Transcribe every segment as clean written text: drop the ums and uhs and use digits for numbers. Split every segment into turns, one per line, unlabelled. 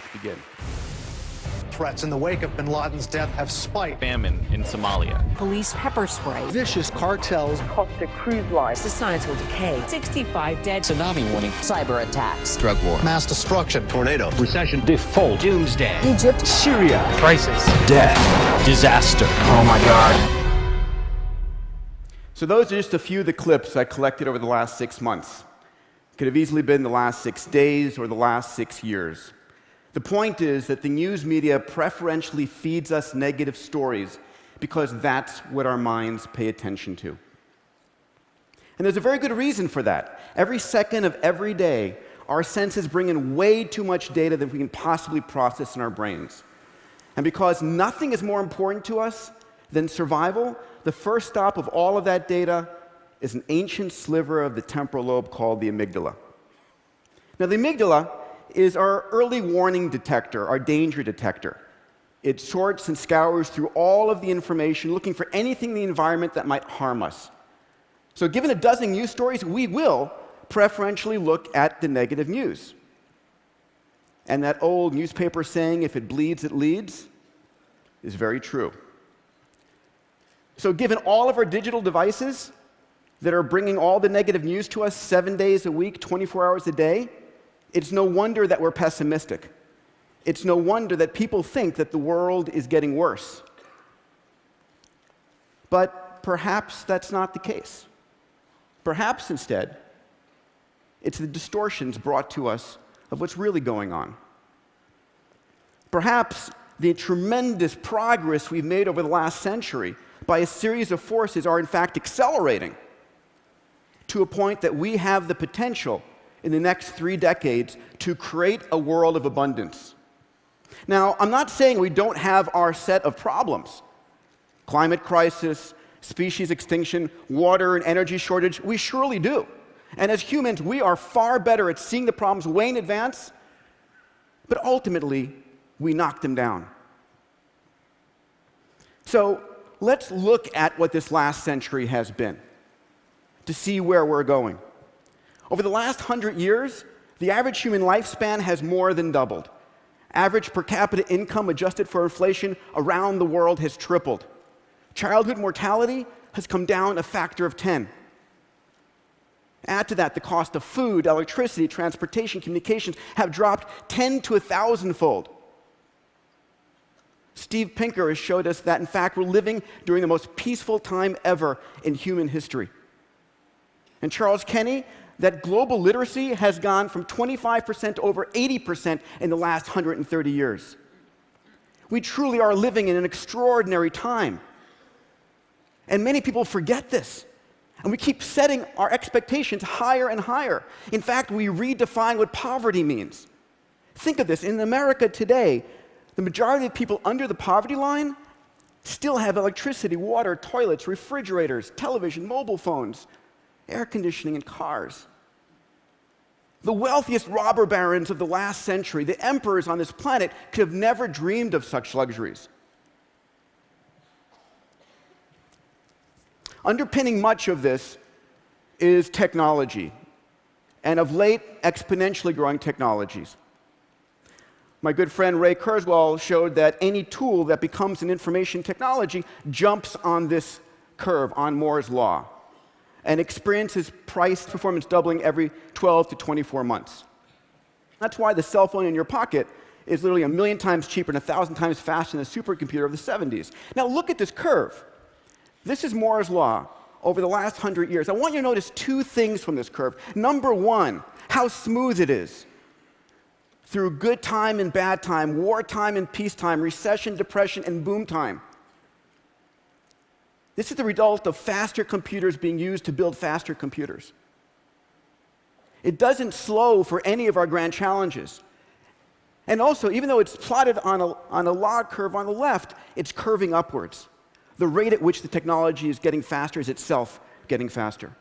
Let's begin.
Threats in the wake of bin Laden's death have spiked.
Famine in Somalia.
Police pepper spray.
Vicious cartels.
Costa Cruise Line.
Societal decay. 65 dead.
Tsunami warning.
Cyber attacks.
Drug war.
Mass destruction.
Tornado.
Recession. Default.
Doomsday.
Egypt.
Syria.
Crisis.
Death. Disaster.
Oh my God.
So those are just a few of the clips I collected over the last 6 months. Could have easily been the last 6 days or the last 6 years. The point is that the news media preferentially feeds us negative stories because that's what our minds pay attention to. And there's a very good reason for that. Every second of every day, our senses bring in way too much data that we can possibly process in our brains. And because nothing is more important to us than survival, the first stop of all of that data is an ancient sliver of the temporal lobe called the amygdala. Now, the amygdala is our early warning detector, our danger detector. It sorts and scours through all of the information, looking for anything in the environment that might harm us. So given a dozen news stories, we will preferentially look at the negative news. And that old newspaper saying, if it bleeds, it leads, is very true. So given all of our digital devices that are bringing all the negative news to us 7 days a week, 24 hours a day, it's no wonder that we're pessimistic. It's no wonder that people think that the world is getting worse. But perhaps that's not the case. Perhaps instead, it's the distortions brought to us of what's really going on. Perhaps the tremendous progress we've made over the last century by a series of forces are in fact accelerating to a point that we have the potential in the next 3 decades to create a world of abundance. Now, I'm not saying we don't have our set of problems. Climate crisis, species extinction, water and energy shortage, we surely do. And as humans, we are far better at seeing the problems way in advance, but ultimately, we knock them down. So let's look at what this last century has been to see where we're going. Over the last 100 years, the average human lifespan has more than doubled. Average per capita income adjusted for inflation around the world has tripled. Childhood mortality has come down a factor of 10. Add to that the cost of food, electricity, transportation, communications have dropped 10 to 1,000-fold. Steve Pinker has showed us that, in fact, we're living during the most peaceful time ever in human history. And Charles Kenny, that global literacy has gone from 25% to over 80% in the last 130 years. We truly are living in an extraordinary time. And many people forget this. And we keep setting our expectations higher and higher. In fact, we redefine what poverty means. Think of this. In America today, the majority of people under the poverty line still have electricity, water, toilets, refrigerators, television, mobile phones, air conditioning, and cars. The wealthiest robber barons of the last century, the emperors on this planet, could have never dreamed of such luxuries. Underpinning much of this is technology, and of late, exponentially growing technologies. My good friend Ray Kurzweil showed that any tool that becomes an information technology jumps on this curve, on Moore's law, and experiences price performance doubling every 12 to 24 months. That's why the cell phone in your pocket is literally 1,000,000 times cheaper and 1,000 times faster than the supercomputer of the 70s. Now look at this curve. This is Moore's law over the last 100 years. I want you to notice 2 things from this curve. Number one, how smooth it is. Through good time and bad time, wartime and peacetime, recession, depression, and boom time. This is the result of faster computers being used to build faster computers. It doesn't slow for any of our grand challenges. And also, even though it's plotted on a log curve on the left, it's curving upwards. The rate at which the technology is getting faster is itself getting faster.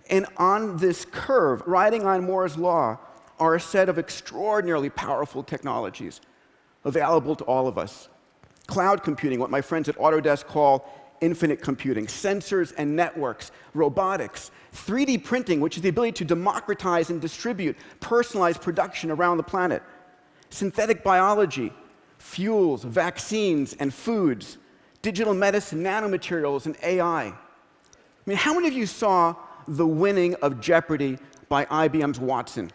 And on this curve, riding on Moore's law, are a set of extraordinarily powerful technologies available to all of us. Cloud computing, what my friends at Autodesk call infinite computing, sensors and networks, robotics, 3D printing, which is the ability to democratize and distribute personalized production around the planet, synthetic biology, fuels, vaccines, and foods, digital medicine, nanomaterials, and AI. I mean, how many of you saw the winning of Jeopardy by IBM's Watson?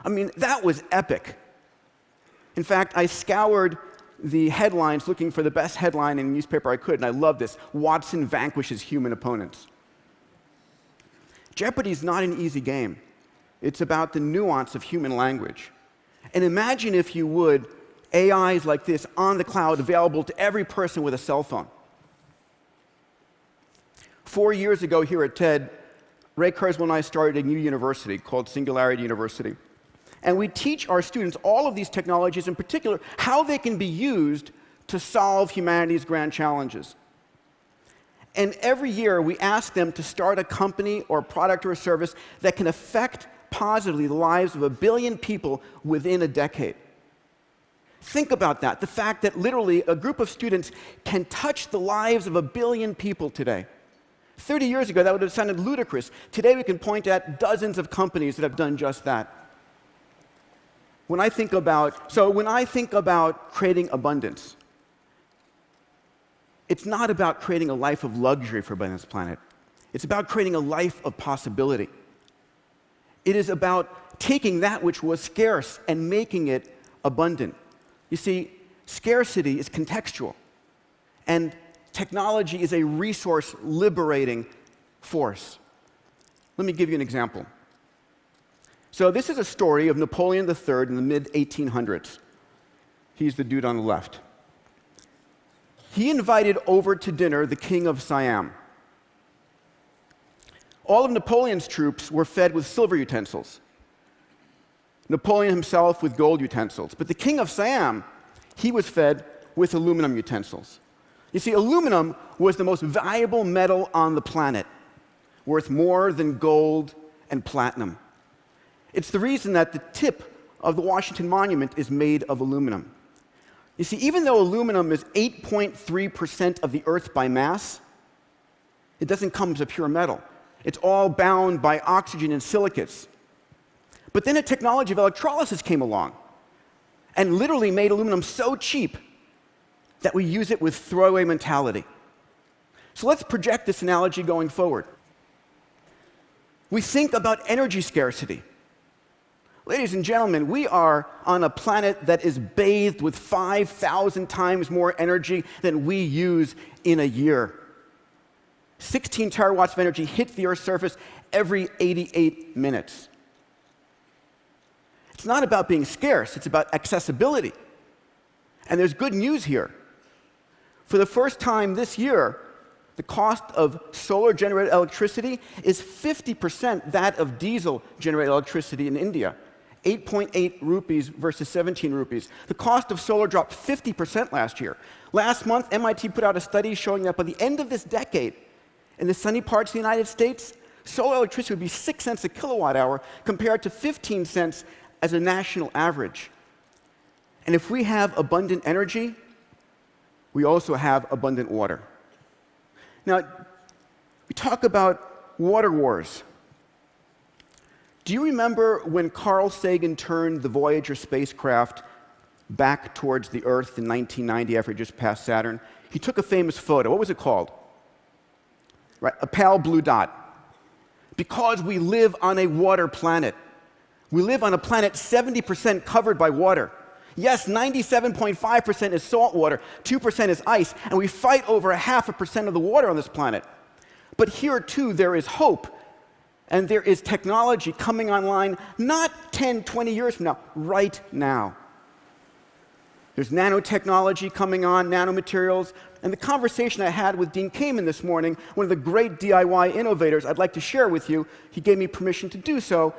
I mean, that was epic. In fact, I scoured the headlines looking for the best headline in a newspaper I could, and I love this: Watson vanquishes human opponents. Jeopardy is not an easy game. It's about the nuance of human language. And imagine, if you would, AIs like this on the cloud, available to every person with a cell phone. 4 years ago here at TED, Ray Kurzweil and I started a new university called Singularity University. And we teach our students all of these technologies, in particular, how they can be used to solve humanity's grand challenges. And every year, we ask them to start a company or a product or a service that can affect positively the lives of 1 billion people within a decade. Think about that, the fact that literally a group of students can touch the lives of 1 billion people today. 30 years ago, that would have sounded ludicrous. Today, we can point at dozens of companies that have done just that. When I think about creating abundance, it's not about creating a life of luxury for this planet. It's about creating a life of possibility. It is about taking that which was scarce and making it abundant. You see, scarcity is contextual, and technology is a resource-liberating force. Let me give you an example. So this is a story of Napoleon III in the mid-1800s. He's the dude on the left. He invited over to dinner the king of Siam. All of Napoleon's troops were fed with silver utensils. Napoleon himself with gold utensils. But the king of Siam, he was fed with aluminum utensils. You see, aluminum was the most valuable metal on the planet, worth more than gold and platinum. It's the reason that the tip of the Washington Monument is made of aluminum. You see, even though aluminum is 8.3% of the Earth by mass, it doesn't come as a pure metal. It's all bound by oxygen and silicates. But then a technology of electrolysis came along and literally made aluminum so cheap that we use it with throwaway mentality. So let's project this analogy going forward. We think about energy scarcity. Ladies and gentlemen, we are on a planet that is bathed with 5,000 times more energy than we use in a year. 16 terawatts of energy hits the Earth's surface every 88 minutes. It's not about being scarce, it's about accessibility. And there's good news here. For the first time this year, the cost of solar-generated electricity is 50% that of diesel-generated electricity in India. 8.8 rupees versus 17 rupees. The cost of solar dropped 50% last year. Last month, MIT put out a study showing that by the end of this decade, in the sunny parts of the United States, solar electricity would be 6 cents a kilowatt hour compared to 15 cents as a national average. And if we have abundant energy, we also have abundant water. Now, we talk about water wars. Do you remember when Carl Sagan turned the Voyager spacecraft back towards the Earth in 1990 after it just passed Saturn? He took a famous photo. What was it called? Right, a pale blue dot. Because we live on a water planet. We live on a planet 70% covered by water. Yes, 97.5% is salt water, 2% is ice, and we fight over 0.5% of the water on this planet. But here, too, there is hope. And there is technology coming online not 10, 20 years from now, right now. There's nanotechnology coming on, nanomaterials. And the conversation I had with Dean Kamen this morning, one of the great DIY innovators I'd like to share with you, he gave me permission to do so.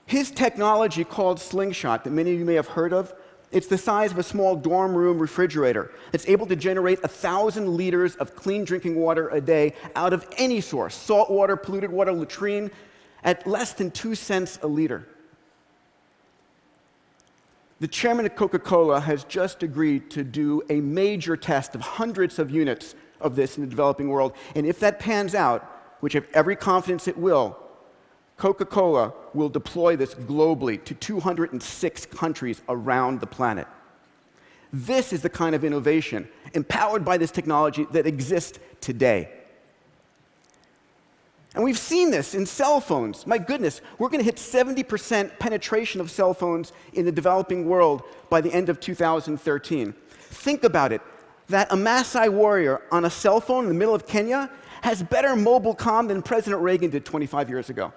His technology called Slingshot, that many of you may have heard of, it's the size of a small dorm room refrigerator. It's able to generate 1,000 liters of clean drinking water a day out of any source, salt water, polluted water, latrine, at less than 2 cents a liter. The chairman of Coca-Cola has just agreed to do a major test of hundreds of units of this in the developing world. And if that pans out, which I have every confidence it will, Coca-Cola will deploy this globally to 206 countries around the planet. This is the kind of innovation, empowered by this technology, that exists today. And we've seen this in cell phones. My goodness, we're going to hit 70% penetration of cell phones in the developing world by the end of 2013. Think about it. That a Maasai warrior on a cell phone in the middle of Kenya has better mobile comm than President Reagan did 25 years ago.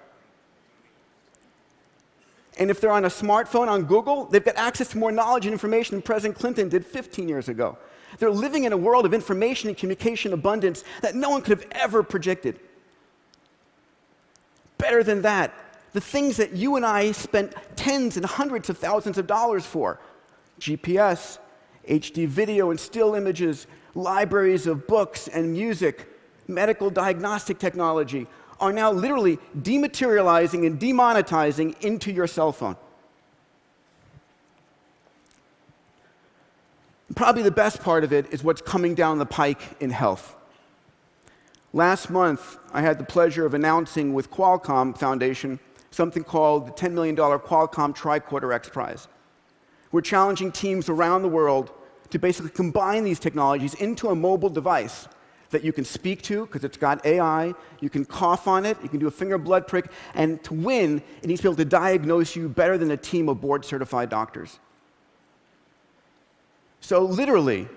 And if they're on a smartphone on Google, they've got access to more knowledge and information than President Clinton did 15 years ago. They're living in a world of information and communication abundance that no one could have ever predicted. Better than that, the things that you and I spent tens and hundreds of thousands of dollars for, GPS, HD video and still images, libraries of books and music, medical diagnostic technology, are now literally dematerializing and demonetizing into your cell phone. Probably the best part of it is what's coming down the pike in health. Last month, I had the pleasure of announcing with Qualcomm Foundation something called the $10 million Qualcomm Tricorder X Prize. We're challenging teams around the world to basically combine these technologies into a mobile device that you can speak to, because it's got AI, you can cough on it, you can do a finger blood prick, and to win, it needs to be able to diagnose you better than a team of board-certified doctors. So literally,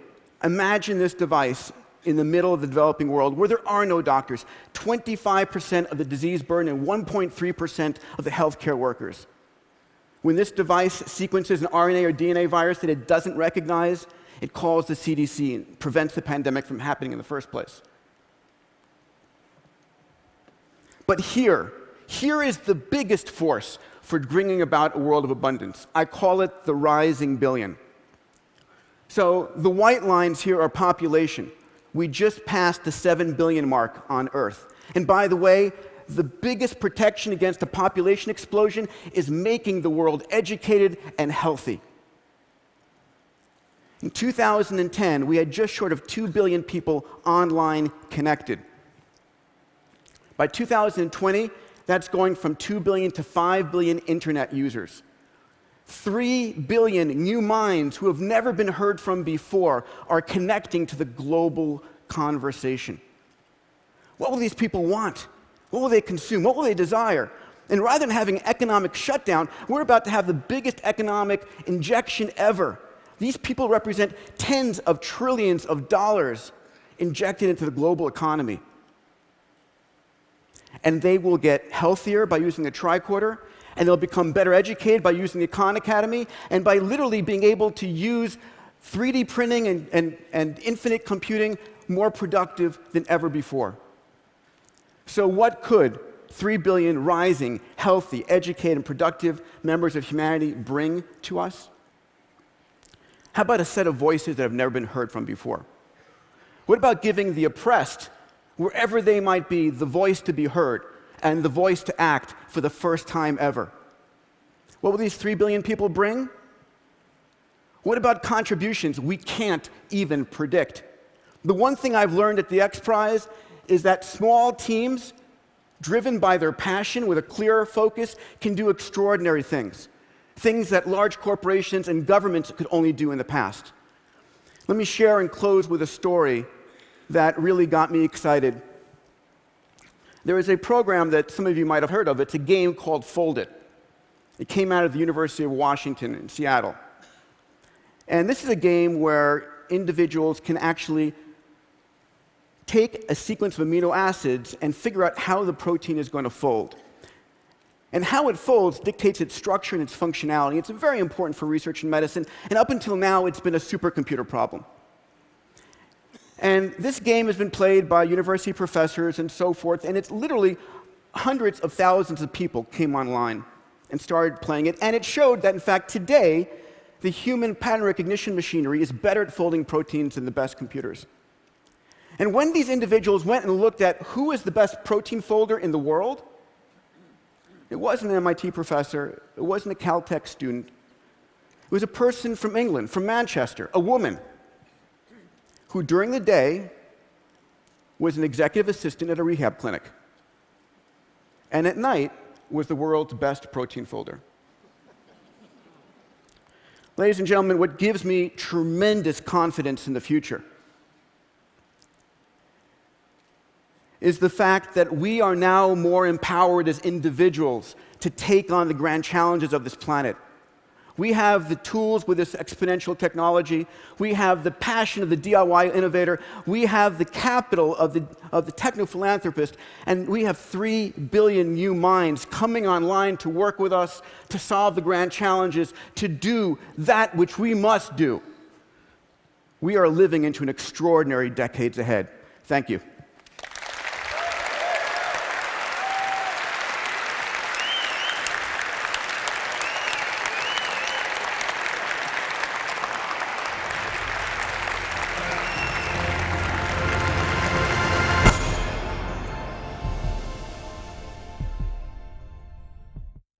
imagine this device in the middle of the developing world where there are no doctors, 25% of the disease burden and 1.3% of the healthcare workers. When this device sequences an RNA or DNA virus that it doesn't recognize, it calls the CDC and prevents the pandemic from happening in the first place. But here is the biggest force for bringing about a world of abundance. I call it the rising billion. So the white lines here are population. We just passed the 7 billion mark on Earth. And by the way, the biggest protection against a population explosion is making the world educated and healthy. In 2010, we had just short of 2 billion people online connected. By 2020, that's going from 2 billion to 5 billion internet users. 3 billion new minds who have never been heard from before are connecting to the global conversation. What will these people want? What will they consume? What will they desire? And rather than having economic shutdown, we're about to have the biggest economic injection ever. These people represent tens of trillions of dollars injected into the global economy. And they will get healthier by using the tricorder, and they'll become better educated by using the Khan Academy, and by literally being able to use 3D printing and infinite computing more productive than ever before. So what could 3 billion rising, healthy, educated, and productive members of humanity bring to us? How about a set of voices that have never been heard from before? What about giving the oppressed, wherever they might be, the voice to be heard and the voice to act for the first time ever? What will these 3 billion people bring? What about contributions we can't even predict? The one thing I've learned at the X Prize is that small teams, driven by their passion with a clear focus, can do extraordinary things. Things that large corporations and governments could only do in the past. Let me share and close with a story that really got me excited. There is a program that some of you might have heard of. It's a game called Fold It. It came out of the University of Washington in Seattle. And this is a game where individuals can actually take a sequence of amino acids and figure out how the protein is going to fold. And how it folds dictates its structure and its functionality. It's very important for research in medicine, and up until now, it's been a supercomputer problem. And this game has been played by university professors and so forth, and it's literally hundreds of thousands of people came online and started playing it, and it showed that, in fact, today, the human pattern recognition machinery is better at folding proteins than the best computers. And when these individuals went and looked at who is the best protein folder in the world, it wasn't an MIT professor, it wasn't a Caltech student. It was a person from England, from Manchester, a woman, who during the day was an executive assistant at a rehab clinic. And at night was the world's best protein folder. Ladies and gentlemen, what gives me tremendous confidence in the future is the fact that we are now more empowered as individuals to take on the grand challenges of this planet. We have the tools with this exponential technology. We have the passion of the DIY innovator. We have the capital of the techno-philanthropist. And we have 3 billion new minds coming online to work with us, to solve the grand challenges, to do that which we must do. We are living into an extraordinary decades ahead. Thank you.